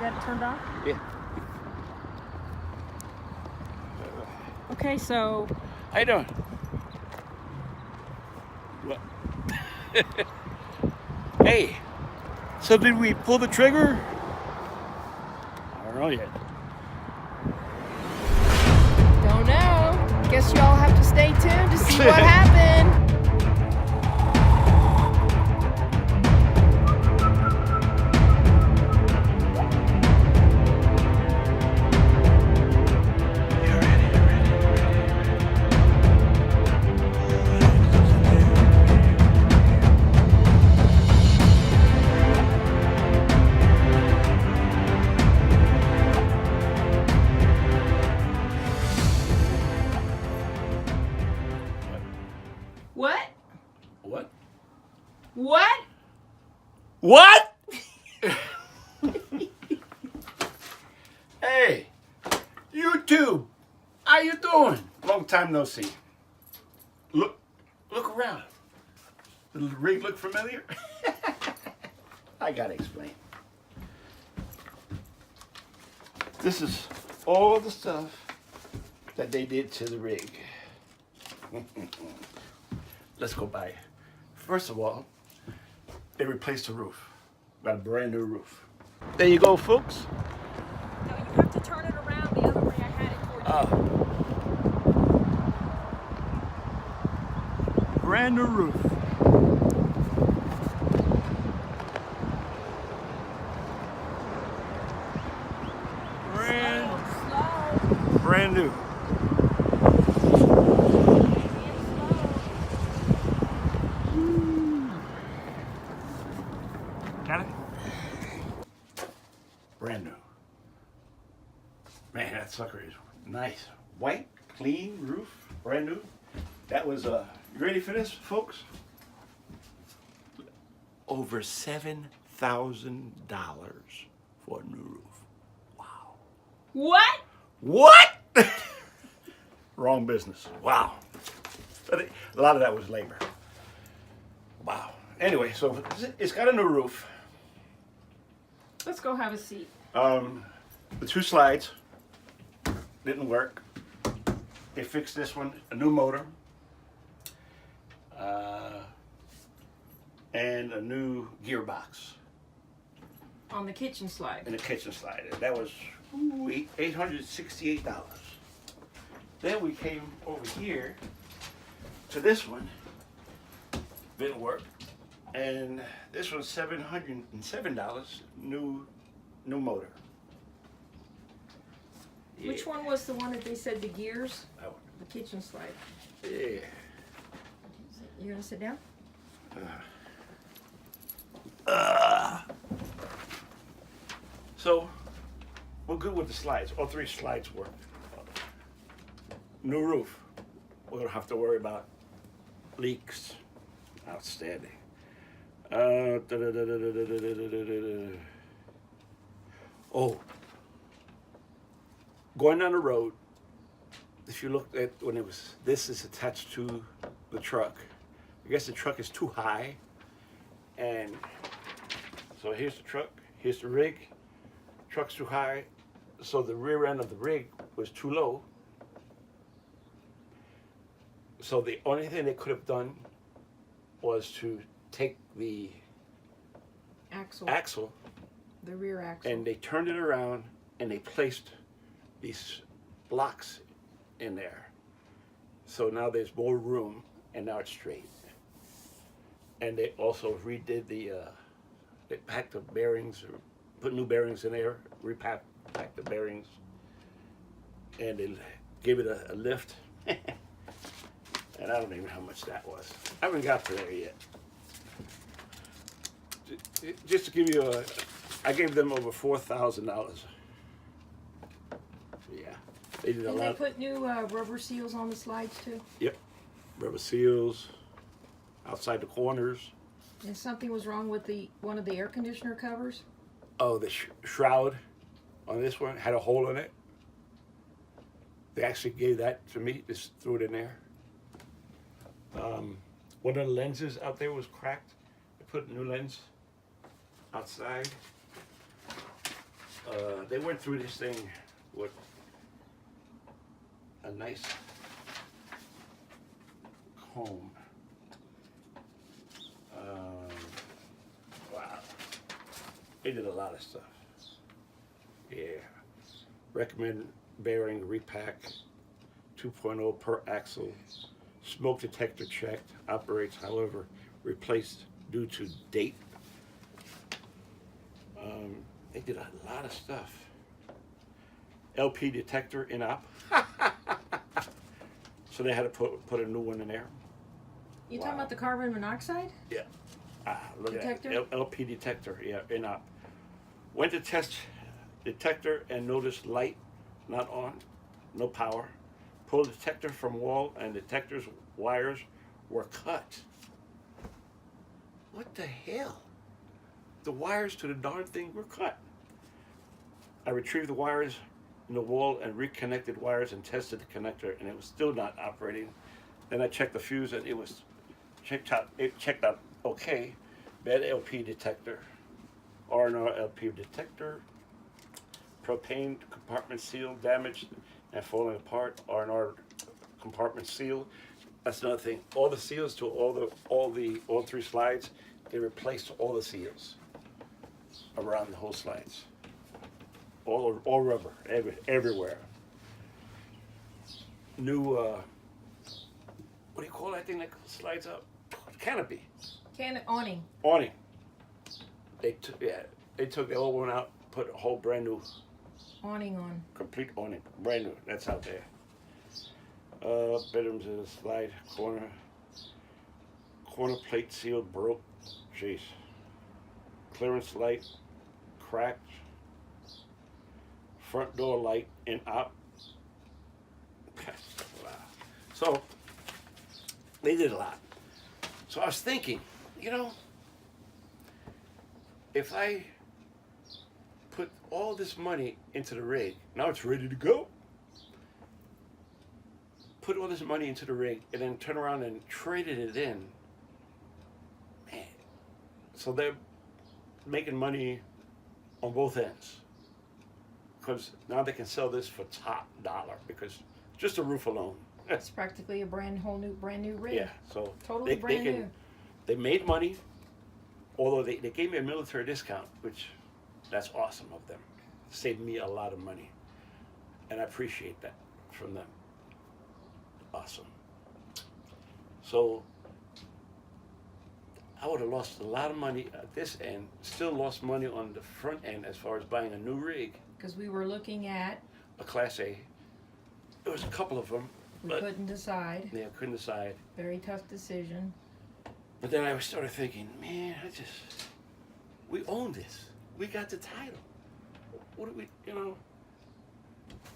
got it turned on? Yeah. Okay, so How you doing? What? Hey, so did we pull the trigger? I don't know yet. Don't know. Guess you all have to stay tuned to see what happened. what? What? What? What? Hey, YouTube, how you doing? Long time no see. Look around. Does the rig look familiar? I gotta explain. This is all the stuff that they did to the rig. Let's go by. First of all, they replaced the roof. Got a brand new roof. There you go, folks. No, you have to turn it around the other way I had it for you. Brand new roof. Slow. Brand new. Got it? Brand new. Man, that sucker is nice. White, clean roof, brand new. That was, you ready for this, folks? Over $7,000 for a new roof. Wow. What? What? Wrong business. Wow. But a lot of that was labor. Wow. Anyway, so it's got a new roof. Let's go have a seat. The two slides didn't work. They fixed this one, a new motor, and a new gearbox On the kitchen slide. in the kitchen slide. That was $868. Then we came over here to this one. Didn't work. And this was $707, new motor. Yeah. Which one was the one that they said the gears? That one. The kitchen slide. Yeah. You're gonna sit down? So, we're good with the slides. All three slides work. New roof. We don't have to worry about leaks. Outstanding. Oh, going down the road, if you look at when it was, this is attached to the truck. I guess the truck is too high. And so here's the truck, here's the rig. Truck's too high, so the rear end of the rig was too low. So the only thing they could have done was to take the axle, The rear axle. and they turned it around and they placed these blocks in there. So now there's more room and now it's straight. And they also redid they packed the bearings, or put new bearings in there, packed the bearings, and they gave it a lift. And I don't even know how much that was. I haven't got to there yet. Just to give you I gave them over $4,000. Yeah, they did a And lot. they put new rubber seals on the slides too? Yep, rubber seals outside the corners. And something was wrong with one of the air conditioner covers? Oh, the shroud on this one had a hole in it. They actually gave that to me, just threw it in there. One of the lenses out there was cracked. They put a new lens outside. They went through this thing with a nice comb. Wow. They did a lot of stuff. Yeah. Recommend bearing repack 2.0 per axle. Smoke detector checked. Operates, however, replaced due to date. They did a lot of stuff. LP detector in op. So they had to put a new one in there. You talking about the carbon monoxide? Yeah. Look Detector? at that. LP detector, yeah, in op. Went to test detector and noticed light not on, no power. Pulled detector from wall and detector's wires were cut. What the hell? The wires to the darn thing were cut. I retrieved the wires in the wall and reconnected wires and tested the connector, and it was still not operating. Then I checked the fuse and it was checked out. It checked out okay. Bad LP detector, R&R LP detector, propane compartment seal damaged and falling apart. R&R compartment seal. That's another thing. All the seals to all three slides, they replaced all the seals around the whole slides. All rubber, everywhere. New, what do you call that thing that slides up? Canopy. Awning. Awning. They took the old one out, put a whole brand new, Awning on. complete awning, brand new. That's out there. Bedrooms in the slide corner plate seal broke. Jeez. Clearance light cracked. Front door light in op. Wow. So they did a lot. So I was thinking, if I put all this money into the rig, now it's ready to go. Put all this money into the rig and then turn around and traded it in. Man. So they're making money on both ends. Because now they can sell this for top dollar because just the roof alone. It's practically a brand new rig. Yeah, so Totally brand new. They made money, although they gave me a military discount, which that's awesome of them. Saved me a lot of money. And I appreciate that from them. Awesome. So I would have lost a lot of money at this end, still lost money on the front end as far as buying a new rig. Because we were looking at, A Class A. There was a couple of them. we But couldn't decide. yeah, I couldn't decide. Very tough decision. But then I started thinking, man, we own this. We got the title. What do we,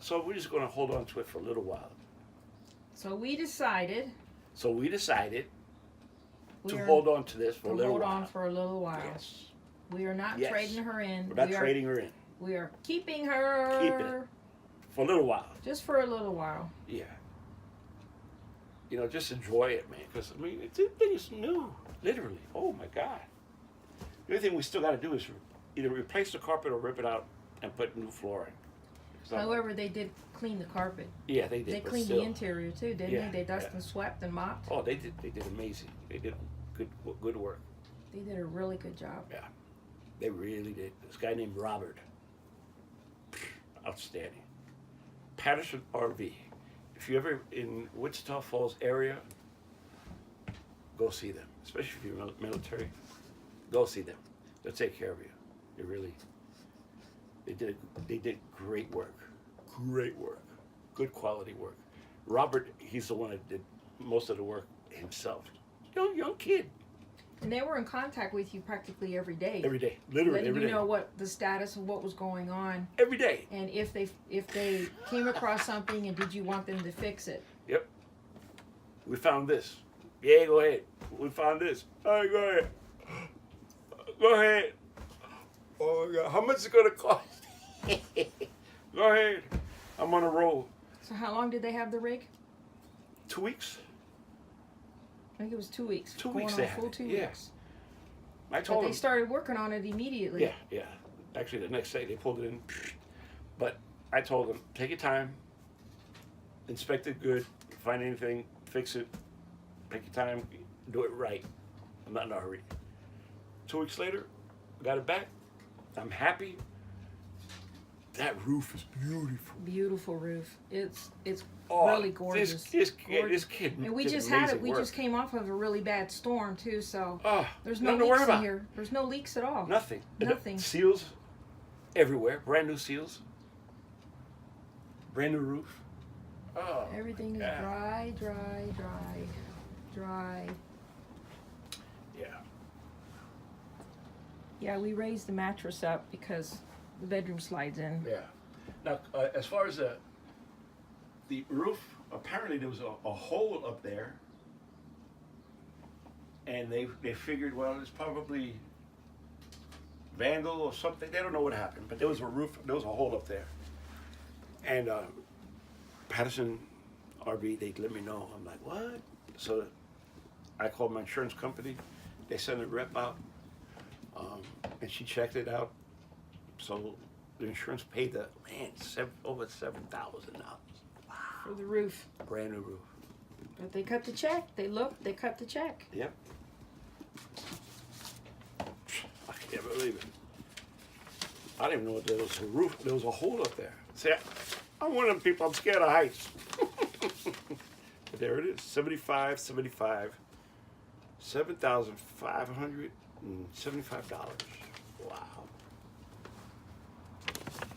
So we're just going to hold on to it for a little while. So we decided So we decided to we're hold on to this for a to little hold while. on for a little while. Yes. We are not Yes. trading her in. We're not trading her in. We are keeping her. Keeping it. For a little while. Just for a little while. Yeah. Just enjoy it, man. Because, it's new. Literally. Oh, my God. The only thing we still got to do is either replace the carpet or rip it out and put new flooring. So, However, they did clean the carpet. yeah, they did. They but cleaned still. the interior too, didn't Yeah, they? They dusted yeah. and swept and mopped. Oh, they did. They did amazing. They did good work. They did a really good job. Yeah, they really did. This guy named Robert, outstanding. Patterson RV. If you're ever in Wichita Falls area, go see them. Especially if you're military, go see them. They'll take care of you. They did great work. Great work. Good quality work. Robert, he's the one that did most of the work himself. Young kid. And they were in contact with you practically every day. Every day. Literally letting every you day. know what the status of what was going on. Every day. And if they came across something and did you want them to fix it? Yep. We found this. Yeah, go ahead. We found this. All right, go ahead. Go ahead. Oh my God, how much is it gonna cost? Go ahead. I'm on a roll. So how long did they have the rig? 2 weeks. I think it was 2 weeks. 2 Going weeks on they a had full it, 2 yeah. weeks. I But told they them. started working on it immediately. Yeah. Actually, the next day they pulled it in. But I told them, take your time, inspect it good, find anything, fix it, take your time, do it right. I'm not in a hurry. 2 weeks later, got it back. I'm happy. That roof is beautiful. Beautiful roof. It's Oh, really gorgeous. This Gorgeous. kid. And we did just had it. amazing We work. just came off of a really bad storm too, so Oh, there's no nothing to worry leaks in about. here. There's no leaks at all. Nothing. Nothing. Seals everywhere. Brand new seals. Brand new roof. Oh. Everything is yeah. dry. Yeah. Yeah, we raised the mattress up because the bedroom slides in. Yeah. Now, as far as the roof, apparently there was a hole up there, and they figured, well, it's probably vandal or something. They don't know what happened, but there was a hole up there, and Patterson RV, they let me know. I'm like, what? So I called my insurance company. They sent a rep out, and she checked it out. So the insurance paid the man over $7,000. Wow. For the roof. Brand new roof. But they cut the check. They cut the check. Yep. I can't believe it. I didn't even know there was a roof. There was a hole up there. See, I'm one of them people. I'm scared of heights. But there it is. 75. $7,575. Wow.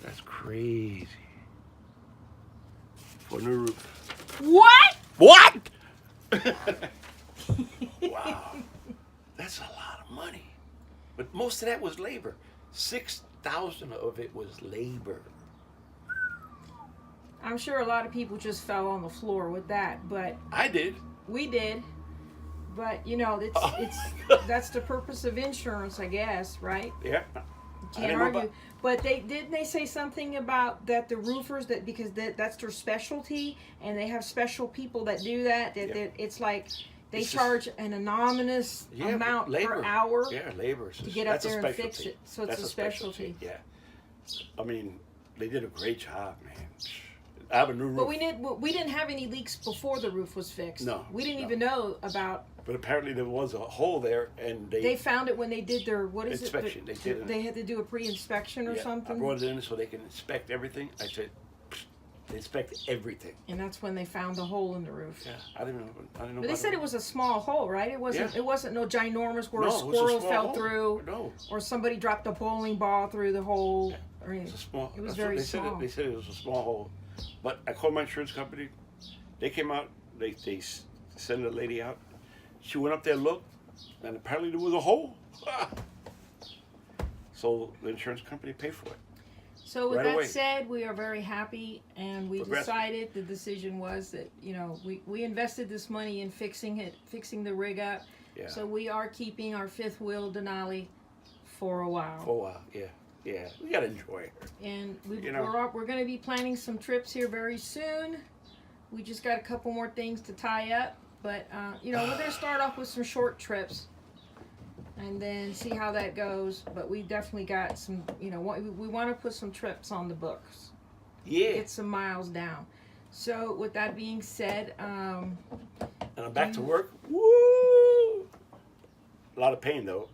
That's crazy. For a new roof. What? What? Wow. That's a lot of money. But most of that was labor. 6,000 of it was labor. I'm sure a lot of people just fell on the floor with that, but I did. we did. But you know, it's that's the purpose of insurance, I guess, right? Yeah. You I can't didn't know argue. about- But they say something about that the roofers because that's their specialty, and they have special people that do that. That it's like they It's just- charge an anonymous amount labor. per hour Yeah, labor. to get up there and fix it. So it's That's a specialty. Yeah. I mean, they did a great job, man. I have a new roof. But we didn't have any leaks before the roof was fixed. No, we didn't no. even know about. But apparently there was a hole there, and They found it when they did their inspection. it? They did it. They had to do a pre-inspection or Yeah, something. I brought it in so they can inspect everything. I said, they inspect everything. And that's when they found the hole in the roof. Yeah, I didn't know. But they said it was a small hole, right? It wasn't. Yeah. It wasn't no ginormous where a No, it was a squirrel small fell hole. through, No, or somebody dropped a bowling ball through the hole. Or it's a small. It was that's very what they small. Said they said it was a small hole, but I called my insurance company. They came out. They sent a lady out. She went up there, looked, and apparently there was a hole. So the insurance company paid for it. So with Right that away. said, we are very happy, and we Progressive. decided the decision was that we invested this money in fixing the rig up. Yeah. So we are keeping our fifth wheel Denali for a while. For a while, yeah. We gotta enjoy it. And You know. we're going to be planning some trips here very soon. We just got a couple more things to tie up, but we're going to start off with some short trips, and then see how that goes. But we definitely got some, we want to put some trips on the books, Yeah. get some miles down. So with that being said, And I'm back to work. Woo! A lot of pain though.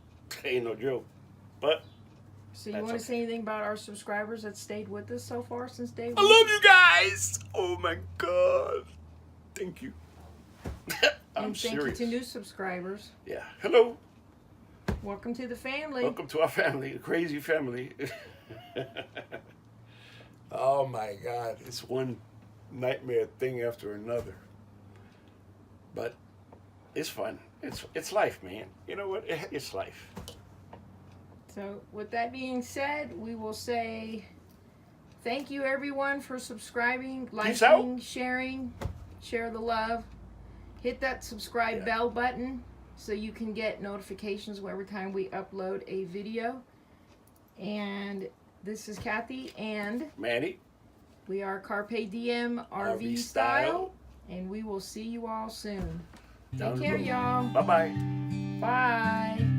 Ain't no joke. But so you That's want to okay. say anything about our subscribers that stayed with us so far since day I one? love you guys. Oh my God. Thank you. I'm And thank serious. you to new subscribers. Yeah. Hello. Welcome to the family. Welcome to our family, the crazy family. Oh my God. It's one nightmare thing after another. But it's fun. It's life, man. You know what? It's life. So with that being said, we will say thank you everyone for subscribing, Peace out. liking, sharing, share the love. Hit that subscribe Yeah. bell button so you can get notifications every time we upload a video. And this is Kathy, and Manny. we are Carpe Diem RV RV style, style. and we will see you all soon. Down Take the care, road. y'all. Bye-bye. Bye.